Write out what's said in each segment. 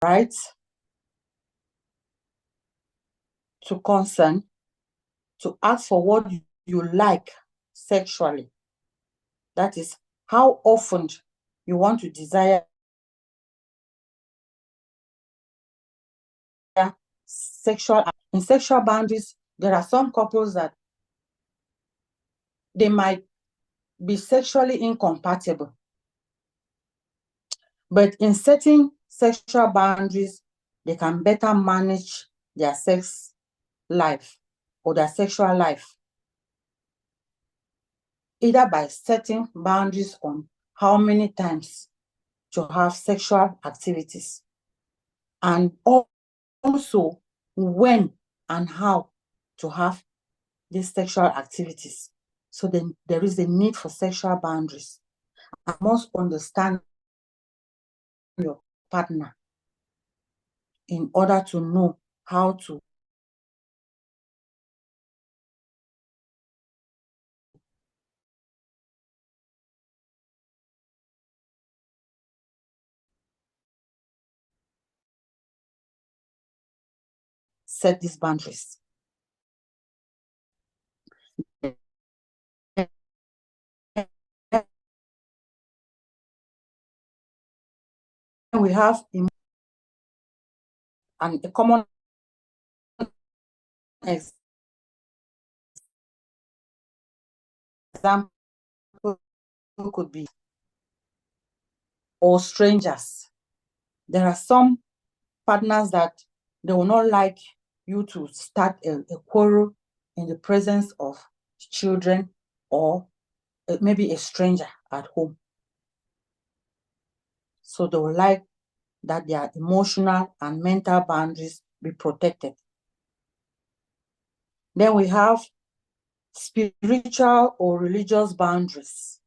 right to consent, to ask for what you like sexually. That is, how often you want to desire sexual. In sexual boundaries, there are some couples that they might be sexually incompatible. But in setting sexual boundaries, they can better manage their sex life or their sexual life, either by setting boundaries on how many times to have sexual activities, and also when and how to have these sexual activities. So then there is a need for sexual boundaries. I must understand your partner in order to know how to set these boundaries. We have a common example could be, or strangers. There are some partners that they will not like you to start a quarrel in the presence of children or maybe a stranger at home. So they will like that their emotional and mental boundaries be protected. Then we have spiritual or religious boundaries.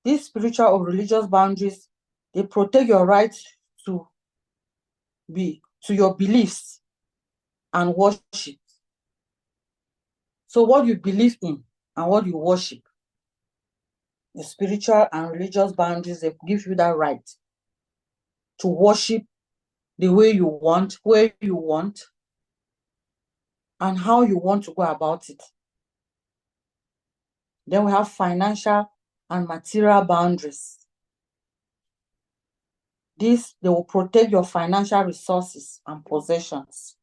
These spiritual or religious boundaries, they protect your right to your beliefs and worship. So what you believe in and what you worship, the spiritual and religious boundaries, they give you that right to worship the way you want, where you want, and how you want to go about it. Then we have financial and material boundaries. This, they will protect your financial resources and possessions.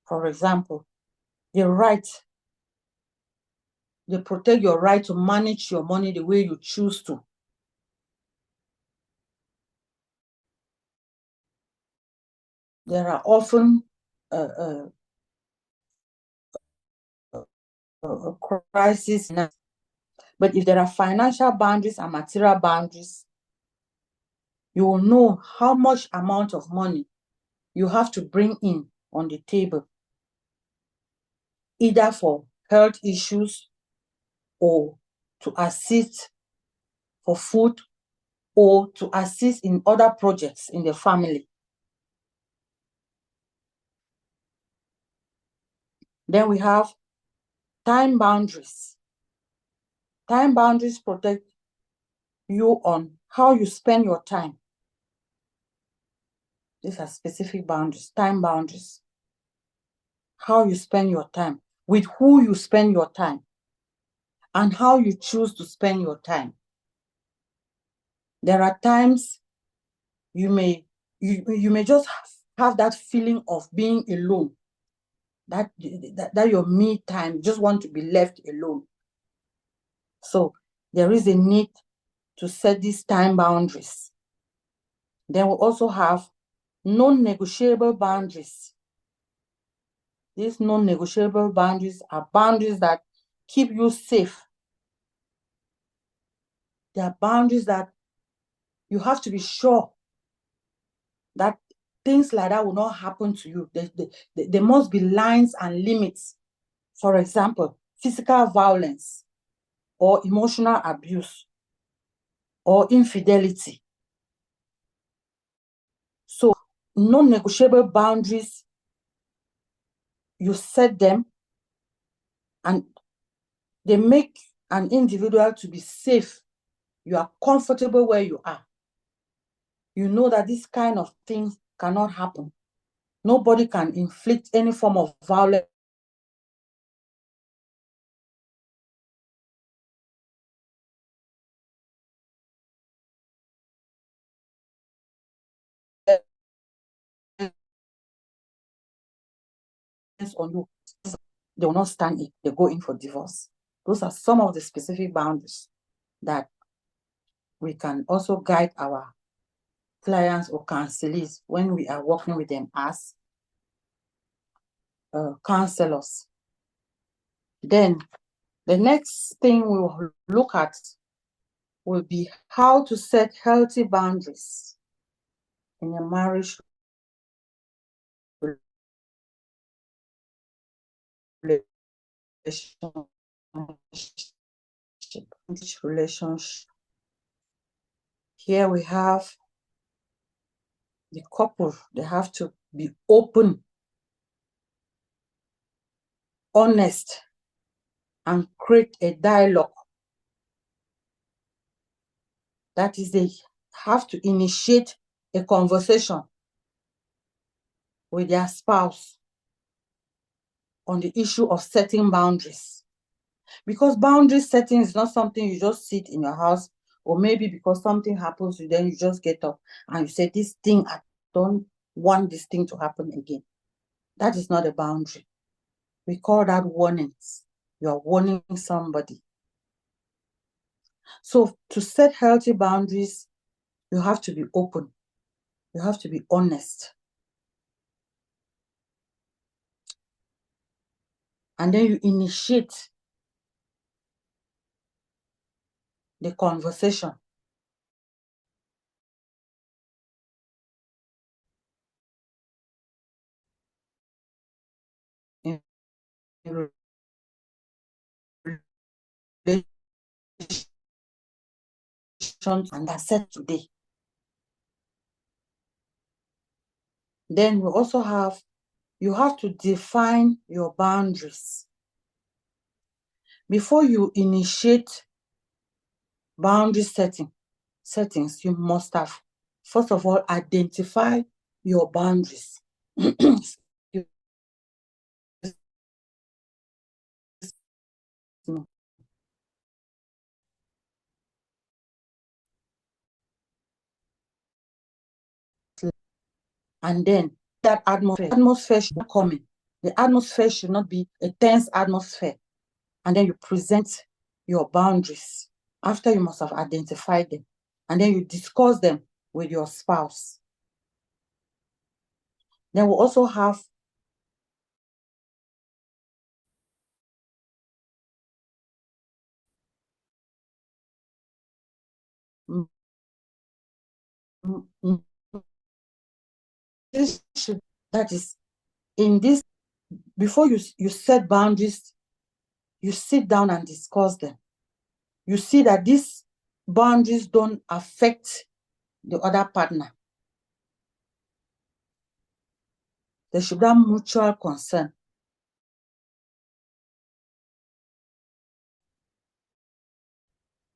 For example, they protect your right to manage your money the way you choose to. There are often crises, but if there are financial boundaries and material boundaries, you will know how much amount of money you have to bring in on the table, either for health issues or to assist for food or to assist in other projects in the family. Then we have time boundaries. Time boundaries protect you on how you spend your time. These are specific boundaries, time boundaries. How you spend your time, with who you spend your time, and how you choose to spend your time. There are times you may just have that feeling of being alone, that your me time, you just want to be left alone. So there is a need to set these time boundaries. Then we also have non-negotiable boundaries. These non-negotiable boundaries are boundaries that keep you safe. They are boundaries that you have to be sure that things like that will not happen to you. There must be lines and limits. For example, physical violence or emotional abuse or infidelity. So non-negotiable boundaries, you set them and they make an individual to be safe. You are comfortable where you are. You know that this kind of things cannot happen. Nobody can inflict any form of violence on you. They will not stand it. They go in for divorce. Those are some of the specific boundaries that we can also guide our clients or counselors when we are working with them as counselors. Then the next thing we will look at will be how to set healthy boundaries in a marriage relationship. Here we have the couple. They have to be open, honest, and create a dialogue. That is, they have to initiate a conversation with their spouse on the issue of setting boundaries. Because boundary setting is not something you just sit in your house, or maybe because something happens to you, then you just get up and you say, this thing, I don't want this thing to happen again. That is not a boundary. We call that warnings. You are warning somebody. So to set healthy boundaries, you have to be open. You have to be honest. And then you initiate the conversation. In relations, and that's set today. Then we also have, you have to define your boundaries. Before you initiate boundary settings, you must have, first of all, identify your boundaries. And then that atmosphere should not come in. The atmosphere should not be a tense atmosphere. And then you present your boundaries after you must have identified them. And then you discuss them with your spouse. Then we also have that is, in this, before you set boundaries, you sit down and discuss them. You see that these boundaries don't affect the other partner. There should be mutual concern.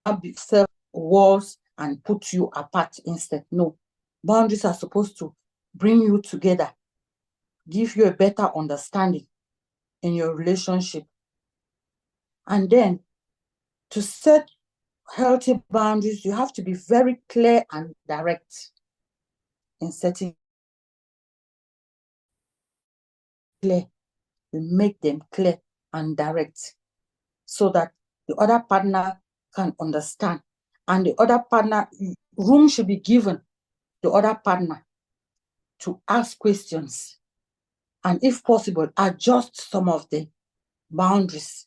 Not be self walls and put you apart instead. No. Boundaries are supposed to bring you together, give you a better understanding in your relationship. And then to set healthy boundaries, you have to be very clear and direct in setting. Clear. You make them clear and direct so that the other partner can understand. And the other partner, room should be given the other partner to ask questions. And if possible, adjust some of the boundaries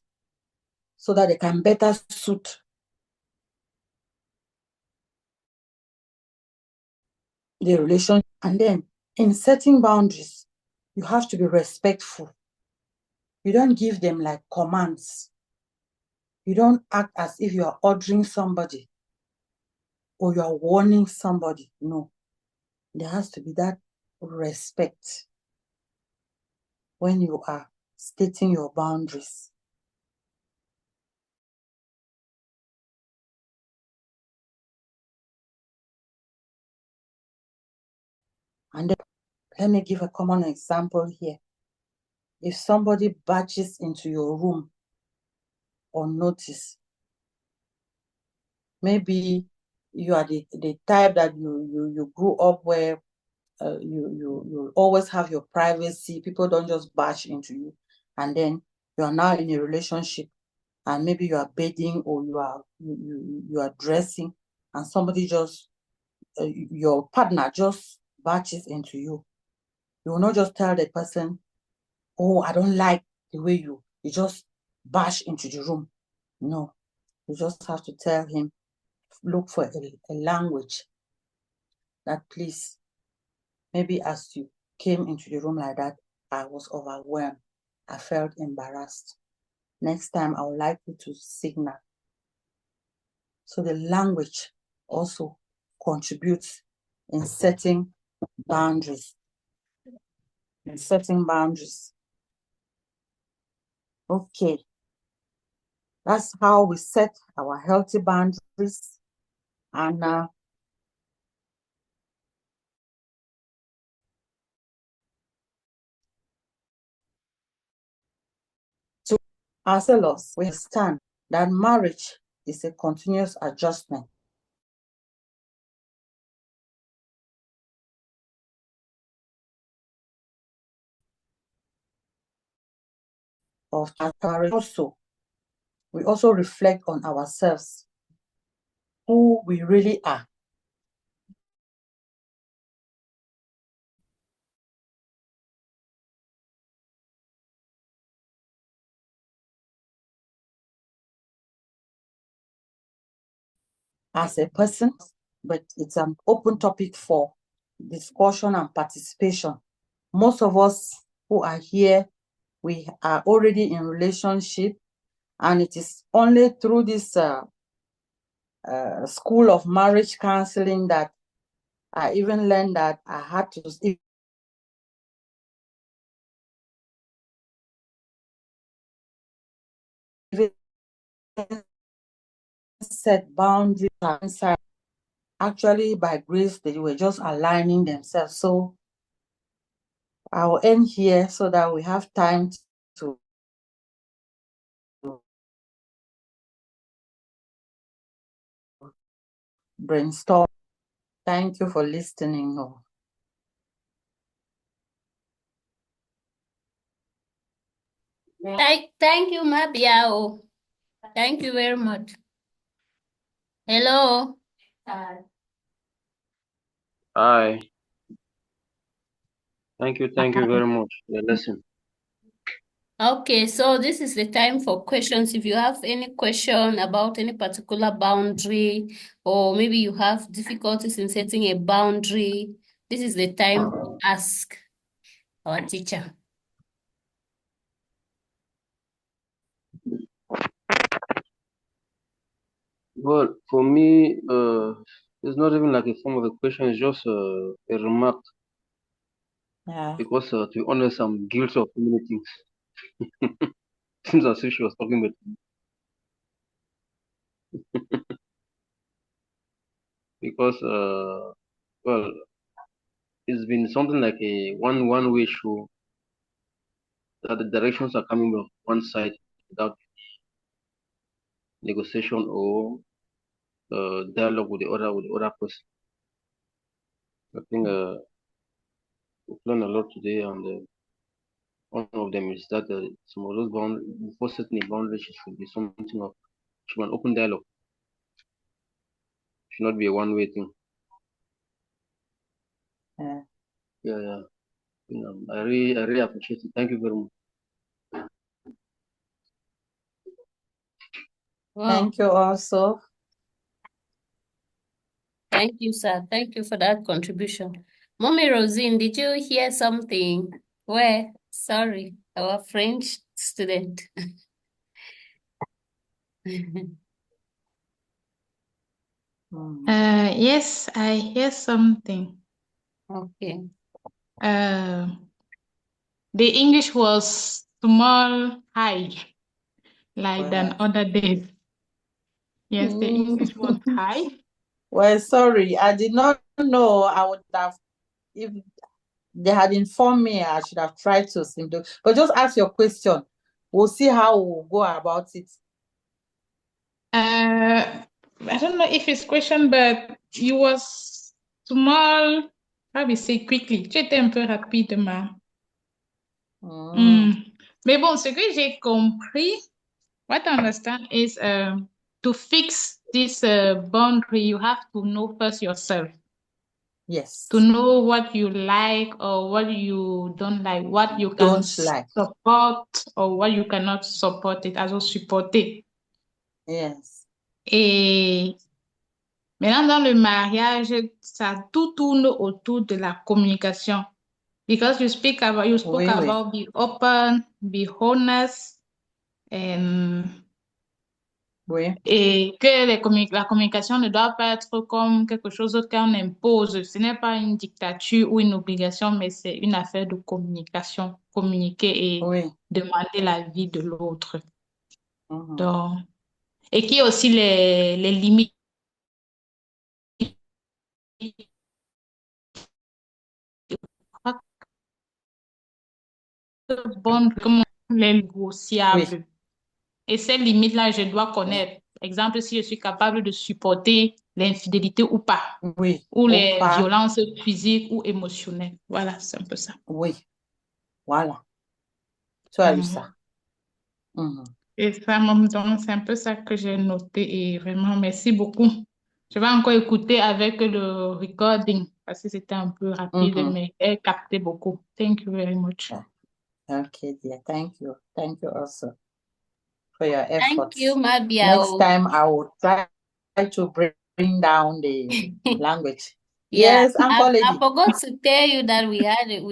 so that they can better suit the relation. And then in setting boundaries, you have to be respectful. You don't give them like commands. You don't act as if you are ordering somebody or you are warning somebody. No. There has to be that respect when you are stating your boundaries. And then, let me give a common example here. If somebody barges into your room unnoticed, maybe you are the type that you grew up where you always have your privacy. People don't just barge into you. And then you are now in a relationship, and maybe you are bathing or you are dressing, and somebody just your partner just barges into you. You will not just tell the person, "Oh, I don't like the way you just bash into the room." No, you just have to tell him, look for a language that, please, maybe as you came into the room like that, I was overwhelmed. I felt embarrassed. Next time, I would like you to signal. So the language also contributes in setting boundaries. Okay. That's how we set our healthy boundaries. And to ourselves, we understand that marriage is a continuous adjustment of marriage. We also reflect on ourselves, who we really are. As a person, but it's an open topic for discussion and participation. Most of us who are here, we are already in relationship, and it is only through this school of marriage counseling that I even learned that I had to even set boundaries inside. Actually, by grace, they were just aligning themselves. So I'll end here so that we have time to brainstorm. Thank you for listening. Thank you, Mabiao. Thank you very much. Hello. Hi. Thank you very much for the lesson. Okay, so this is the time for questions. If you have any question about any particular boundary, or maybe you have difficulties in setting a boundary, this is the time to ask our teacher. Well, for me, it's not even like a form of a question. It's just a remark. Yeah. Because, to be honest, I'm guilty of many things. Seems as if she was talking with me. Because, well, it's been something like a one-way show that the directions are coming from one side without negotiation or dialogue with the other person. I think we've learned a lot today, and one of them is that some of those boundaries, before setting a boundary, should be something of should be an open dialogue. Should not be a one-way thing. Yeah. Yeah. I really appreciate it. Thank you very much. Wow. Thank you also. Thank you, sir. Thank you for that contribution. Mommy Rosine, did you hear something? Where? Sorry, our French student. Yes, I hear something. Okay. The English was small high, like than other days. Yes, the English was high. Well, sorry, I did not know I would have if they had informed me, I should have tried to simplify. But just ask your question. We'll see how we'll go about it. I don't know if it's question, but you was small. How we say quickly? Tu étais un peu rapide, ma. Mais bon, ce que j'ai compris, what I understand is to fix this boundary, you have to know first yourself. Yes. To know what you like or what you don't like, what you can support or what you cannot support it, also supporter. Yes. Et maintenant, dans le mariage, ça tout tourne autour de la communication. Because you spoke about be open, be honest, et que la communication ne doit pas être comme quelque chose qu'on impose. Ce n'est pas une dictature ou une obligation, mais c'est une affaire de communication. Communiquer et demander l'avis de l'autre. Donc, et qui a aussi les limites. Bonnes comme les négociables. Et ces limites-là, je dois connaître. Exemple, si je suis capable de supporter l'infidélité ou pas. Ou les violences physiques ou émotionnelles. Voilà, c'est un peu ça. Oui. Voilà. Tu as eu ça. Et ça, donc, c'est un peu ça que j'ai noté. Et vraiment, merci beaucoup. Je vais encore écouter avec le recording parce que c'était un peu rapide, mais j'ai capté beaucoup. Thank you very much. Okay, dear. Thank you. Thank you also for your efforts. Thank you, Mabia. Next time I will try to bring down the language. Yeah, yes, Uncle Lady. I forgot to tell you that we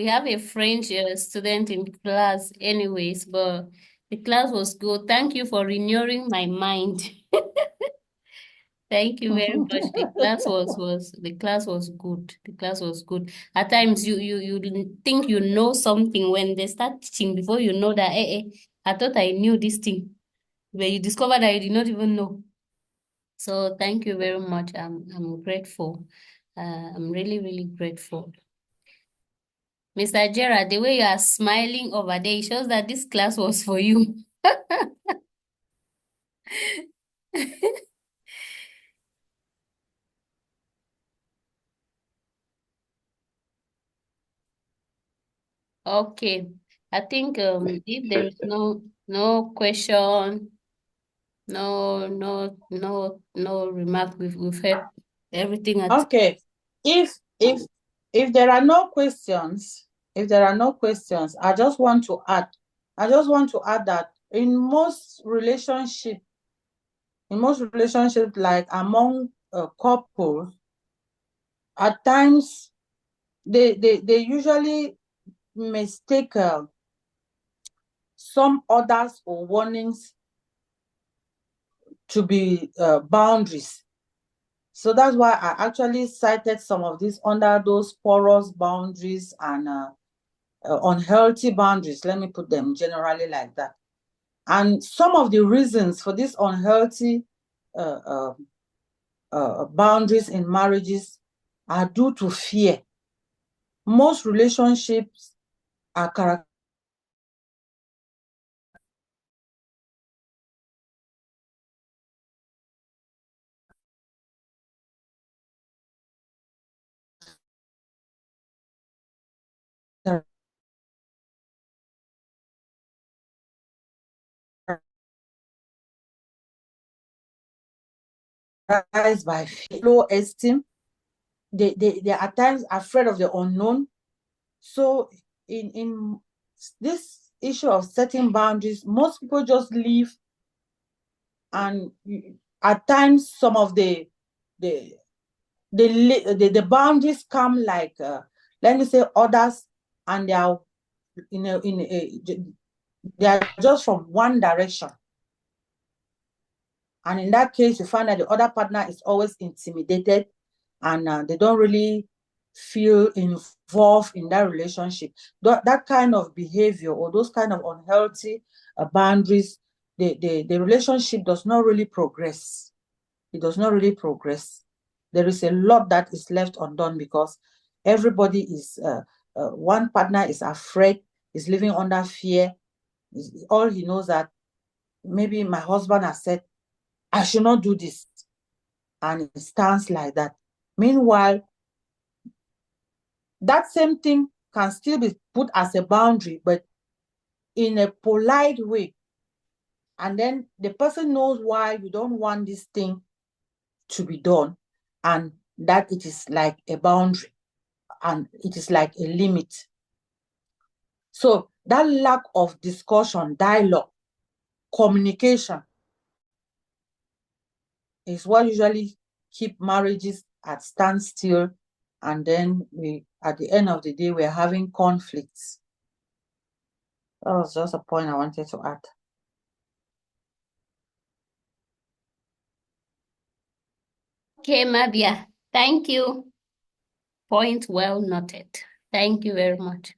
have a French student in class anyways, but the class was good. Thank you for renewing my mind. Thank you very much. The class was good. The class was good. At times you think you know something when they start teaching before you know that I thought I knew this thing. But you discover that you did not even know. So thank you very much. I'm grateful. I'm really, really grateful. Mr. Gerard, the way you are smiling over there shows that this class was for you. Okay. I think if there is no question, no remark, we've heard everything. Okay. If there are no questions, I just want to add that in most relationships, like among couples, at times they usually mistake some orders or warnings to be boundaries. So that's why I actually cited some of these under those porous boundaries and unhealthy boundaries. Let me put them generally like that. And some of the reasons for these unhealthy boundaries in marriages are due to fear. Most relationships are characterized by low esteem. They are at times afraid of the unknown. So in this issue of setting boundaries, most people just leave, and at times some of the boundaries come like let me say orders, and they are they are just from one direction. And in that case, you find that the other partner is always intimidated, and they don't really feel involved in that relationship. That kind of behavior or those kind of unhealthy boundaries, the relationship does not really progress. It does not really progress. There is a lot that is left undone because everybody is, one partner is afraid, is living under fear. All he knows that maybe my husband has said, I should not do this. And it stands like that. Meanwhile, that same thing can still be put as a boundary, but in a polite way. And then the person knows why you don't want this thing to be done, and that it is like a boundary and it is like a limit. So that lack of discussion, dialogue, communication is what usually keep marriages at standstill, and then at the end of the day, we're having conflicts. That was just a point I wanted to add. Okay, Mabia, thank you. Point well noted. Thank you very much.